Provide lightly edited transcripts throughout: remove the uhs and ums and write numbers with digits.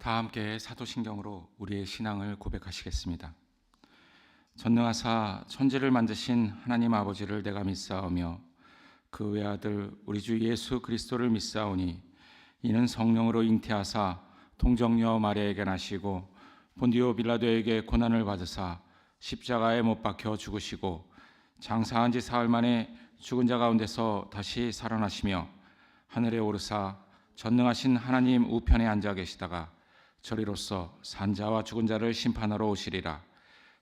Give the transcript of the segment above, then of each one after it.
다 함께 사도신경으로 우리의 신앙을 고백하시겠습니다. 전능하사 천지를 만드신 하나님 아버지를 내가 믿사오며 그 외아들 우리 주 예수 그리스도를 믿사오니 이는 성령으로 잉태하사 동정녀 마리아에게 나시고 본디오 빌라도에게 고난을 받으사 십자가에 못 박혀 죽으시고 장사한 지 사흘 만에 죽은 자 가운데서 다시 살아나시며 하늘에 오르사 전능하신 하나님 우편에 앉아 계시다가 저리로서 산자와 죽은 자를 심판하러 오시리라.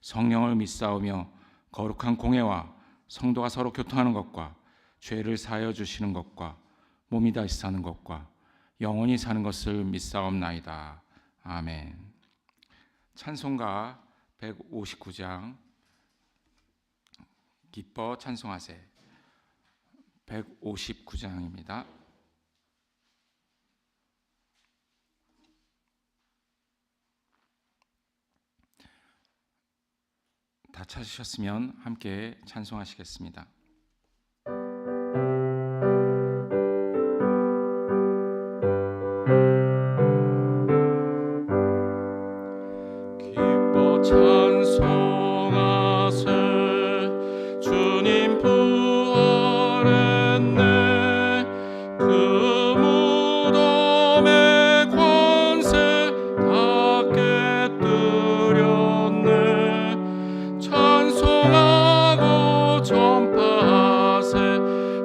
성령을 믿사오며 거룩한 공회와 성도가 서로 교통하는 것과 죄를 사하여 주시는 것과 몸이 다시 사는 것과 영원히 사는 것을 믿사옵나이다. 아멘. 찬송가 159장 기뻐 찬송하세. 159장입니다. 다 찾으셨으면 함께 찬송하시겠습니다. 기뻐 찬송하세. 주님 부활했네. 그 무덤의 권세 다 깨뜨렸네. 찬송하고 전파하세.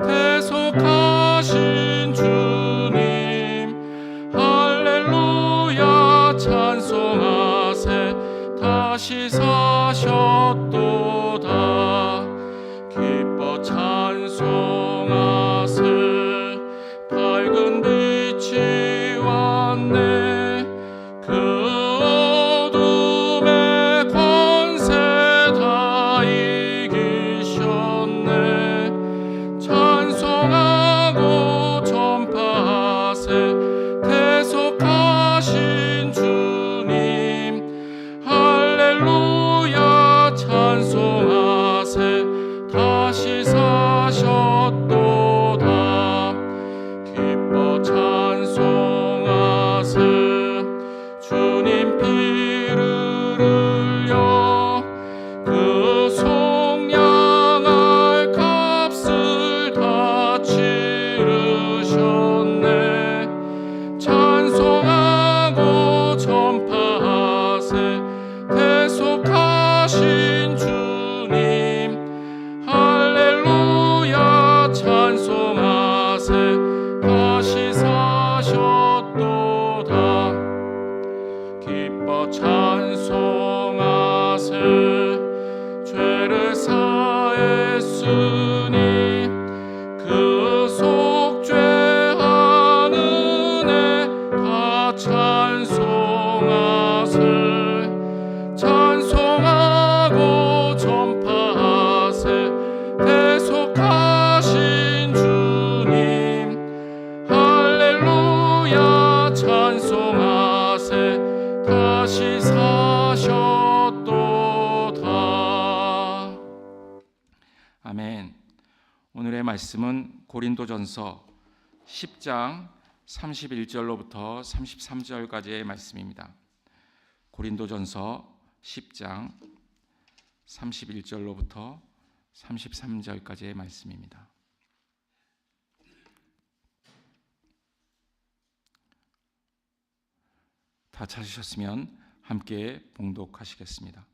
대속하신 주님 할렐루야. 찬송하세. 다시 사셨도다. 기뻐 찬송하세. 밝은 빛이 왔네. 그 어둠의 권세 다 이기셨네. 찬송하고 전파하세. 대속하신 주님 할렐루야. 찬송하세. 다시 사셨도다. 기뻐 찬송하세. 주님 피를 흘려 그 속량할 값을 다 치르셨네. 찬송하고 전파하세. 대속하신 주님 할렐루야. 찬송하세. 다시 사셨도다. 기뻐 찬송하세. 죄를 사했으니 그 속죄한 은혜 다 찬송하세. 찬송하고 전파하세. 대속하신 주님 할렐루야. 찬송하세. 다시 사셨도다. 아멘. 오늘의 말씀은 고린도전서 10장 31절로부터 33절까지의 말씀입니다. 고린도전서 10장 31절로부터 33절까지의 말씀입니다. 다 찾으셨으면 함께 봉독하시겠습니다.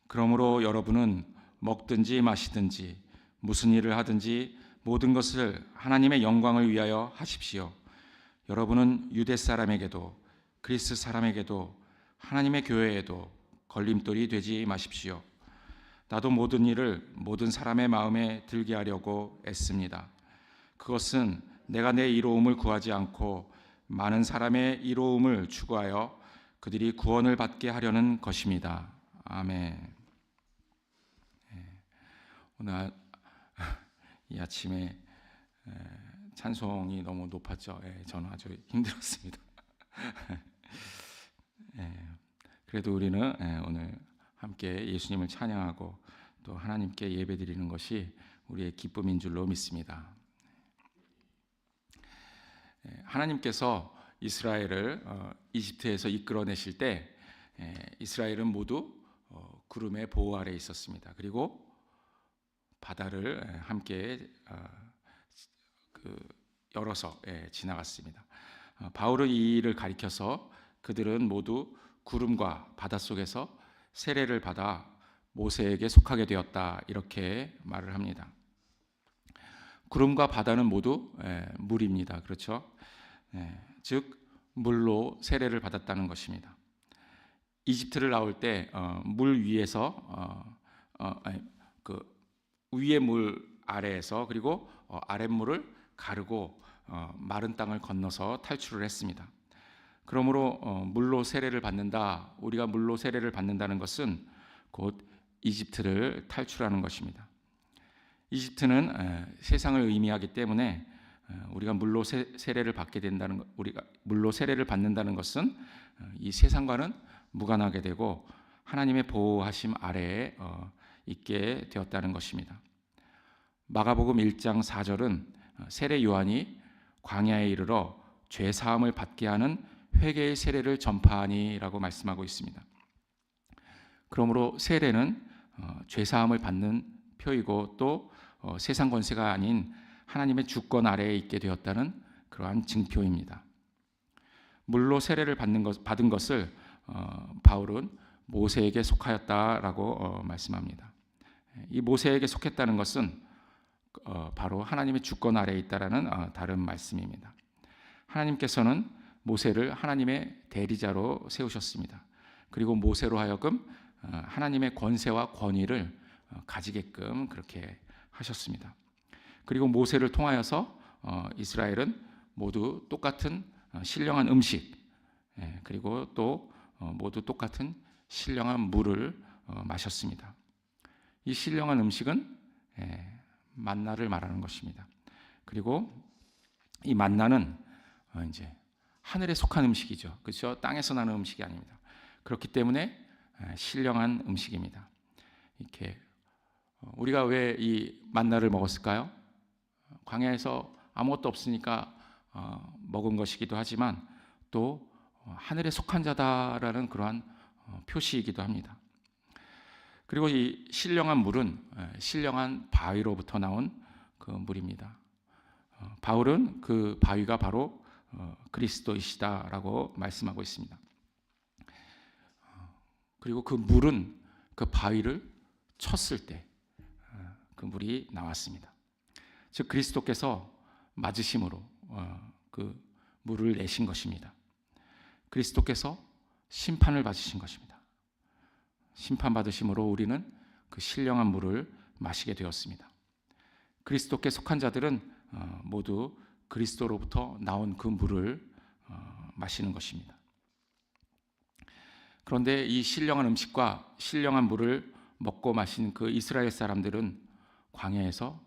그러므로 여러분은 먹든지 마시든지 무슨 일을 하든지 모든 것을 하나님의 영광을 위하여 하십시오. 여러분은 유대 사람에게도 그리스 사람에게도 하나님의 교회에도 걸림돌이 되지 마십시오. 나도 모든 일을 모든 사람의 마음에 들게 하려고 애씁니다. 그것은 내가 내 이로움을 구하지 않고 많은 사람의 이로움을 추구하여 그들이 구원을 받게 하려는 것입니다. 아멘. 오늘 이 아침에 찬송이 너무 높았죠. 저는 아주 힘들었습니다. 그래도 우리는 오늘 함께 예수님을 찬양하고 또 하나님께 예배드리는 것이 우리의 기쁨인 줄로 믿습니다. 하나님께서 이스라엘을 이집트에서 이끌어내실 때 이스라엘은 모두 구름의 보호 아래 있었습니다. 그리고 바다를 함께 열어서 지나갔습니다. 바울은 이 일을 가리켜서 그들은 모두 구름과 바다 속에서 세례를 받아 모세에게 속하게 되었다, 이렇게 말을 합니다. 구름과 바다는 모두 물입니다. 그렇죠? 즉 물로 세례를 받았다는 것입니다. 이집트를 나올 때 물 위에서 그 위의 물 아래에서, 그리고 아랫물을 가르고 마른 땅을 건너서 탈출을 했습니다. 그러므로 물로 세례를 받는다, 우리가 물로 세례를 받는다는 것은 곧 이집트를 탈출하는 것입니다. 이집트는 세상을 의미하기 때문에 우리가 물로 세례를 받게 된다는 것, 우리가 물로 세례를 받는다는 것은 이 세상과는 무관하게 되고 하나님의 보호하심 아래에 있게 되었다는 것입니다. 마가복음 1장 4절은 세례 요한이 광야에 이르러 죄 사함을 받게 하는 회개의 세례를 전파하니라고 말씀하고 있습니다. 그러므로 세례는 죄 사함을 받는 표이고 또 세상 권세가 아닌 하나님의 주권 아래에 있게 되었다는 그러한 증표입니다. 물로 세례를 받은 것을 바울은 모세에게 속하였다라고 말씀합니다. 이 모세에게 속했다는 것은 바로 하나님의 주권 아래에 있다라는 다른 말씀입니다. 하나님께서는 모세를 하나님의 대리자로 세우셨습니다. 그리고 모세로 하여금 하나님의 권세와 권위를 가지게끔 그렇게 하셨습니다. 그리고 모세를 통하여서 이스라엘은 모두 똑같은 신령한 음식, 그리고 또 모두 똑같은 신령한 물을 마셨습니다. 이 신령한 음식은 만나를 말하는 것입니다. 그리고 이 만나는 이제 하늘에 속한 음식이죠. 그렇죠? 땅에서 나는 음식이 아닙니다. 그렇기 때문에 신령한 음식입니다. 이렇게 우리가 왜 이 만나를 먹었을까요? 광야에서 아무것도 없으니까 먹은 것이기도 하지만 또 하늘에 속한 자다라는 그러한 표시이기도 합니다. 그리고 이 신령한 물은 신령한 바위로부터 나온 그 물입니다. 바울은 그 바위가 바로 그리스도이시다라고 말씀하고 있습니다. 그리고 그 물은 그 바위를 쳤을 때 그 물이 나왔습니다. 즉 그리스도께서 맞으심으로 그 물을 내신 것입니다. 그리스도께서 심판을 받으신 것입니다. 심판 받으심으로 우리는 그 신령한 물을 마시게 되었습니다. 그리스도께 속한 자들은 모두 그리스도로부터 나온 그 물을 마시는 것입니다. 그런데 이 신령한 음식과 신령한 물을 먹고 마신 그 이스라엘 사람들은 광야에서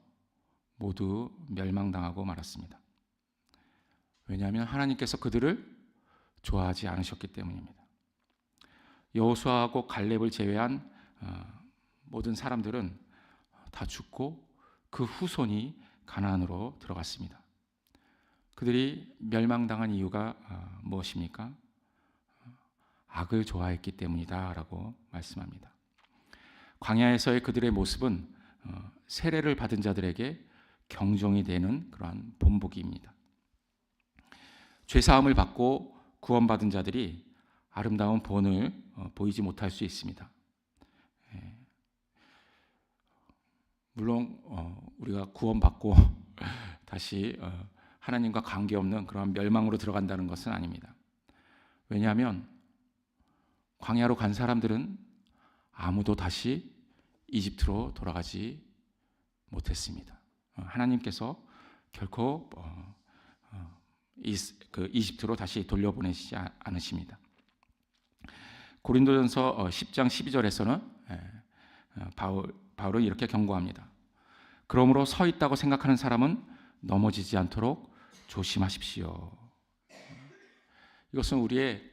모두 멸망당하고 말았습니다. 왜냐하면 하나님께서 그들을 좋아하지 않으셨기 때문입니다. 여호수아하고 갈렙을 제외한 모든 사람들은 다 죽고 그 후손이 가나안으로 들어갔습니다. 그들이 멸망당한 이유가 무엇입니까? 악을 좋아했기 때문이다라고 말씀합니다. 광야에서의 그들의 모습은 세례를 받은 자들에게 경종이 되는 그러한 본보기입니다. 죄사함을 받고 구원받은 자들이 아름다운 본을 보이지 못할 수 있습니다. 물론 우리가 구원받고 다시 하나님과 관계없는 그런 멸망으로 들어간다는 것은 아닙니다. 왜냐하면 광야로 간 사람들은 아무도 다시 이집트로 돌아가지 못했습니다. 하나님께서 결코 이집트로 다시 돌려보내시지 않으십니다. 고린도전서 10장 12절에서는 바울은 이렇게 경고합니다. 그러므로 서 있다고 생각하는 사람은 넘어지지 않도록 조심하십시오. 이것은 우리의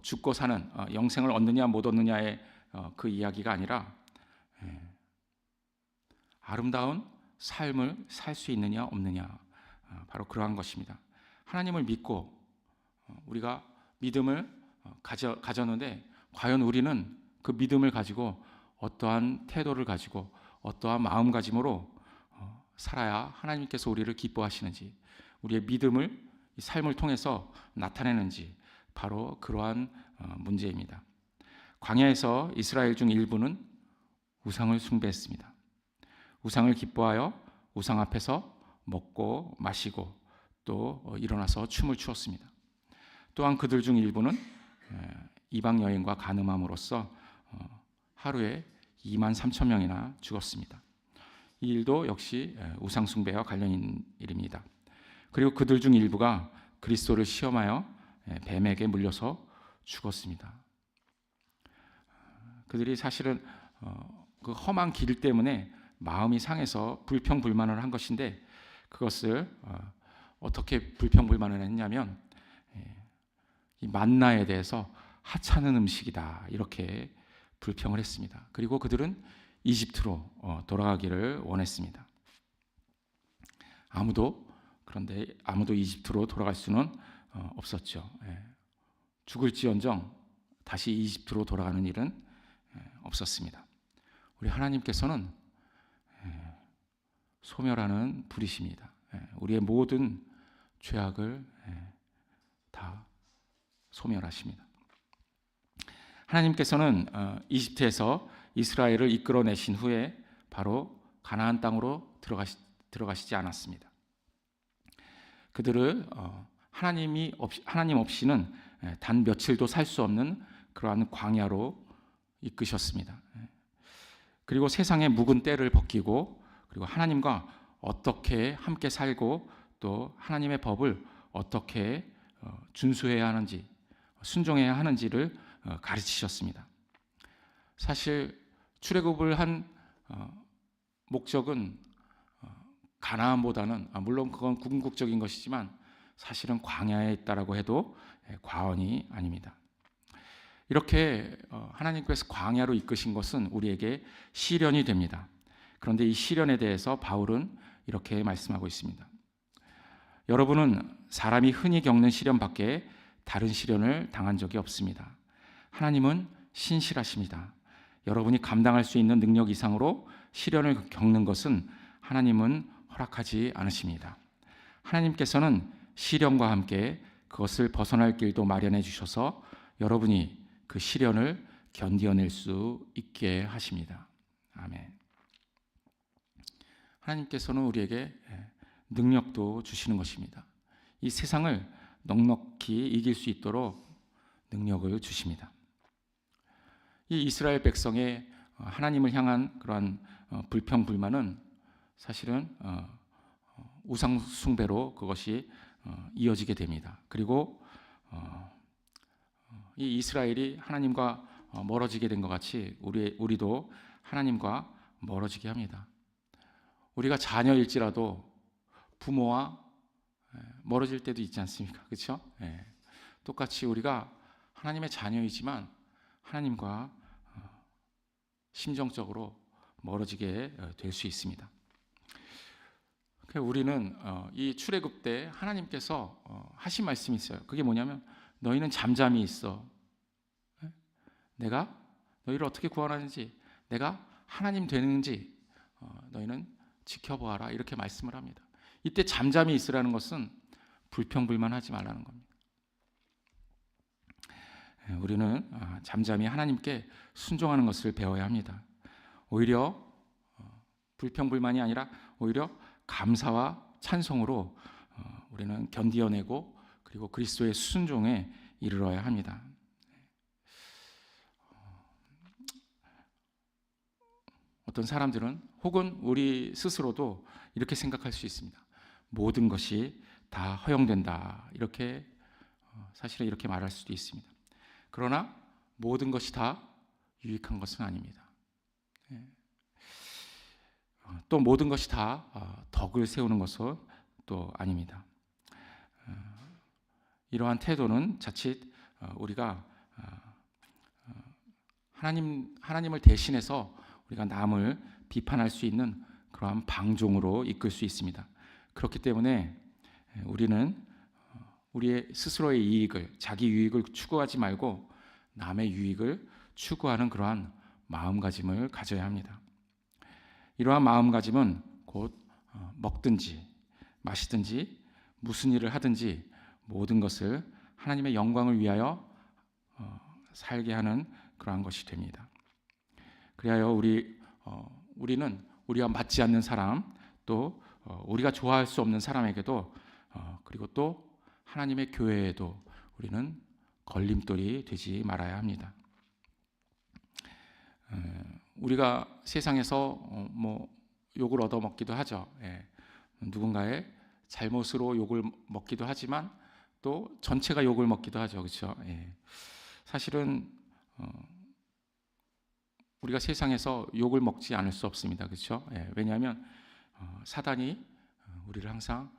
죽고 사는 영생을 얻느냐 못 얻느냐의 그 이야기가 아니라 아름다운 삶을 살 수 있느냐 없느냐, 바로 그러한 것입니다. 하나님을 믿고 우리가 믿음을 가졌는데 과연 우리는 그 믿음을 가지고 어떠한 태도를 가지고 어떠한 마음가짐으로 살아야 하나님께서 우리를 기뻐하시는지, 우리의 믿음을 이 삶을 통해서 나타내는지, 바로 그러한 문제입니다. 광야에서 이스라엘 중 일부는 우상을 숭배했습니다. 우상을 기뻐하여 우상 앞에서 먹고 마시고 또 일어나서 춤을 추었습니다. 또한 그들 중 일부는 이방 여인과 간음함으로써 하루에 2만 3천 명이나 죽었습니다. 이 일도 역시 우상 숭배와 관련인 일입니다. 그리고 그들 중 일부가 그리스도를 시험하여 뱀에게 물려서 죽었습니다. 그들이 사실은 그 험한 길 때문에 마음이 상해서 불평불만을 한 것인데, 그것을 어떻게 불평불만을 했냐면 이 만나에 대해서 하찮은 음식이다 이렇게 불평을 했습니다. 그리고 그들은 이집트로 돌아가기를 원했습니다. 그런데 아무도 이집트로 돌아갈 수는 없었죠. 죽을지언정 다시 이집트로 돌아가는 일은 없었습니다. 우리 하나님께서는 소멸하는 불이십니다. 우리의 모든 죄악을 다 소멸하십니다. 하나님께서는 이집트에서 이스라엘을 이끌어내신 후에 바로 가나안 땅으로 들어가시지 않았습니다. 그들을 하나님 없이는 단 며칠도 살 수 없는 그러한 광야로 이끄셨습니다. 그리고 세상의 묵은 때를 벗기고, 그리고 하나님과 어떻게 함께 살고 또 하나님의 법을 어떻게 준수해야 하는지, 순종해야 하는지를 가르치셨습니다. 사실 출애굽을 한 목적은 가나안보다는, 물론 그건 궁극적인 것이지만 사실은 광야에 있다라고 해도 과언이 아닙니다. 이렇게 하나님께서 광야로 이끄신 것은 우리에게 시련이 됩니다. 그런데 이 시련에 대해서 바울은 이렇게 말씀하고 있습니다. 여러분은 사람이 흔히 겪는 시련 밖에 다른 시련을 당한 적이 없습니다. 하나님은 신실하십니다. 여러분이 감당할 수 있는 능력 이상으로 시련을 겪는 것은 하나님은 허락하지 않으십니다. 하나님께서는 시련과 함께 그것을 벗어날 길도 마련해 주셔서 여러분이 그 시련을 견디어낼 수 있게 하십니다. 아멘. 하나님께서는 우리에게 능력도 주시는 것입니다. 이 세상을 넉넉히 이길 수 있도록 능력을 주십니다. 이 이스라엘 백성의 하나님을 향한 그러한 불평불만은 사실은 우상 숭배로 그것이 이어지게 됩니다. 그리고 이 이스라엘이 하나님과 멀어지게 된 것 같이 우리도 하나님과 멀어지게 합니다. 우리가 자녀일지라도 부모와 멀어질 때도 있지 않습니까? 그렇죠? 똑같이 우리가 하나님의 자녀이지만 하나님과 심정적으로 멀어지게 될 수 있습니다. 우리는 이 출애굽 때 하나님께서 하신 말씀이 있어요. 그게 뭐냐면 너희는 잠잠히 있어. 내가 너희를 어떻게 구원하는지, 내가 하나님 되는지 너희는 지켜보아라, 이렇게 말씀을 합니다. 이때 잠잠히 있으라는 것은 불평불만하지 말라는 겁니다. 우리는 잠잠히 하나님께 순종하는 것을 배워야 합니다. 오히려 불평불만이 아니라 오히려 감사와 찬송으로 우리는 견디어내고 그리고 그리스도의 순종에 이르러야 합니다. 어떤 사람들은 혹은 우리 스스로도 이렇게 생각할 수 있습니다. 모든 것이 다 허용된다, 이렇게 사실은 이렇게 말할 수도 있습니다. 그러나 모든 것이 다 유익한 것은 아닙니다. 또 모든 것이 다 덕을 세우는 것은 또 아닙니다. 이러한 태도는 자칫 우리가 하나님을 대신해서 우리가 남을 비판할 수 있는 그러한 방종으로 이끌 수 있습니다. 그렇기 때문에 우리는 우리의 스스로의 이익을, 자기 유익을 추구하지 말고 남의 유익을 추구하는 그러한 마음가짐을 가져야 합니다. 이러한 마음가짐은 곧 먹든지 마시든지 무슨 일을 하든지 모든 것을 하나님의 영광을 위하여 살게 하는 그러한 것이 됩니다. 그리하여 우리는 우리와 맞지 않는 사람, 또 우리가 좋아할 수 없는 사람에게도 그리고 또 하나님의 교회에도 우리는 걸림돌이 되지 말아야 합니다. 우리가 세상에서 욕을 얻어먹기도 하죠. 누군가의 잘못으로 욕을 먹기도 하지만 또 전체가 욕을 먹기도 하죠. 그렇죠? 사실은 우리가 세상에서 욕을 먹지 않을 수 없습니다. 그렇죠? 왜냐하면 사단이 우리를 항상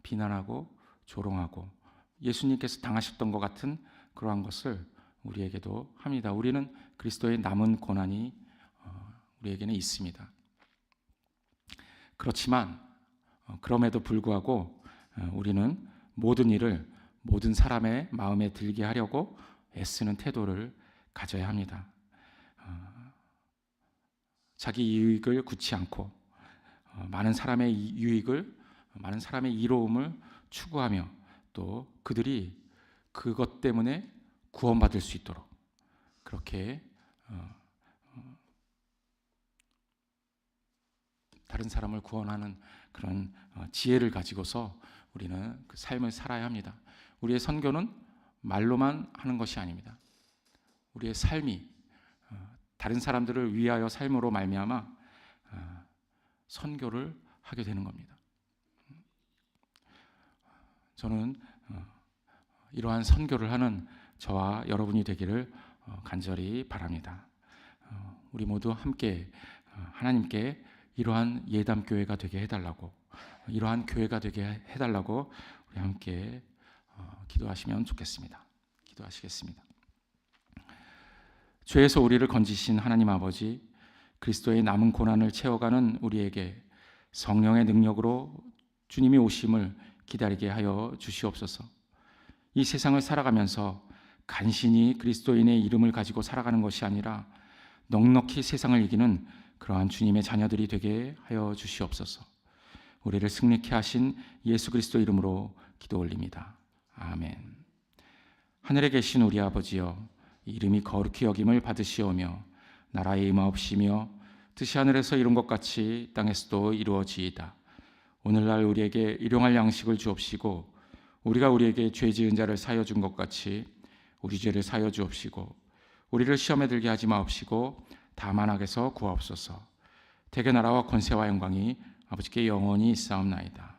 비난하고 조롱하고 예수님께서 당하셨던 것 같은 그러한 것을 우리에게도 합니다. 우리는 그리스도의 남은 고난이 우리에게는 있습니다. 그렇지만 그럼에도 불구하고 우리는 모든 일을 모든 사람의 마음에 들게 하려고 애쓰는 태도를 가져야 합니다. 자기 이익을 굳지 않고 많은 사람의 유익을, 많은 사람의 이로움을 추구하며 또 그들이 그것 때문에 구원받을 수 있도록 그렇게 다른 사람을 구원하는 그런 지혜를 가지고서 우리는 그 삶을 살아야 합니다. 우리의 선교는 말로만 하는 것이 아닙니다. 우리의 삶이 다른 사람들을 위하여 삶으로 말미암아 선교를 하게 되는 겁니다. 저는 이러한 선교를 하는 저와 여러분이 되기를 간절히 바랍니다. 우리 모두 함께 하나님께 이러한 예담교회가 되게 해달라고, 이러한 교회가 되게 해달라고 우리 함께 기도하시면 좋겠습니다. 기도하시겠습니다. 죄에서 우리를 건지신 하나님 아버지, 그리스도의 남은 고난을 채워가는 우리에게 성령의 능력으로 주님의 오심을 기다리게 하여 주시옵소서. 이 세상을 살아가면서 간신히 그리스도인의 이름을 가지고 살아가는 것이 아니라 넉넉히 세상을 이기는 그러한 주님의 자녀들이 되게 하여 주시옵소서. 우리를 승리케 하신 예수 그리스도 이름으로 기도 올립니다. 아멘. 하늘에 계신 우리 아버지여, 이름이 거룩히 여김을 받으시오며 나라의 임하옵시며 뜻이 하늘에서 이룬 것 같이 땅에서도 이루어지이다. 오늘날 우리에게 일용할 양식을 주옵시고 우리가 우리에게 죄 지은 자를 사하여 준 것 같이 우리 죄를 사하여 주옵시고 우리를 시험에 들게 하지 마옵시고 다만 악에서 구하옵소서. 대개 나라와 권세와 영광이 아버지께 영원히 있사옵나이다.